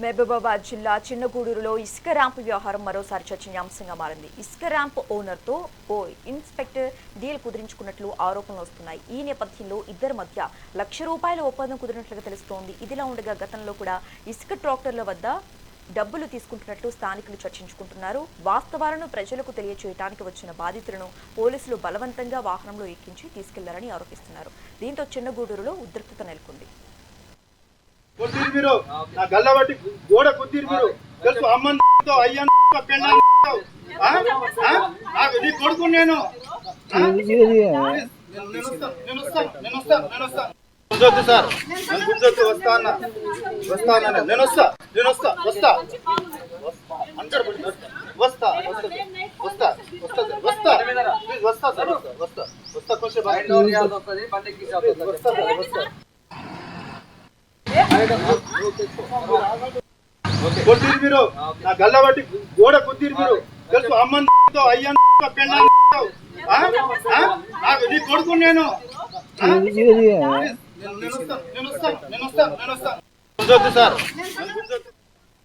మహబూబాబాద్ జిల్లా చిన్నగూడూరులో ఇసుక ర్యాంపు వ్యవహారం మరోసారి చర్చనీయాంశంగా మారింది. ఇసుక ర్యాంపు ఓనర్తో ఓ ఇన్స్పెక్టర్ డీల్ కుదిరించుకున్నట్లు ఆరోపణలు వస్తున్నాయి. ఈ నేపథ్యంలో ఇద్దరి మధ్య ₹1,00,000 ఒప్పందం కుదిరినట్లుగా తెలుస్తోంది. ఇదిలా ఉండగా గతంలో కూడా ఇసుక ట్రాక్టర్ల వద్ద డబ్బులు తీసుకుంటున్నట్లు స్థానికులు చర్చించుకుంటున్నారు. వాస్తవాలను ప్రజలకు తెలియచేయడానికి వచ్చిన బాధితులను పోలీసులు బలవంతంగా వాహనంలో ఎక్కించి తీసుకెళ్లారని ఆరోపిస్తున్నారు. దీంతో చిన్నగూడూరులో ఉద్రిక్తత నెలకొంది. గోడ కుదిరి మీరు తెలుసు అమ్మతో అయ్యాను నీ కొడుకు నేను గుంజొద్దు సార్ గుంజొద్దు వస్తా అన్న నేను వస్తా వస్తా వస్తా వస్తా వస్తా ప్లీజ్ వస్తా సార్ వస్తా వస్తా కొంచెం కొద్దిరి మీరు నా గల్లబట్టి గోడ కుదిరి మీరు తెలుసు అమ్మతో అయ్యాను నీ కొడుకు నేను గుంజొద్దు సార్ గుంజొద్దు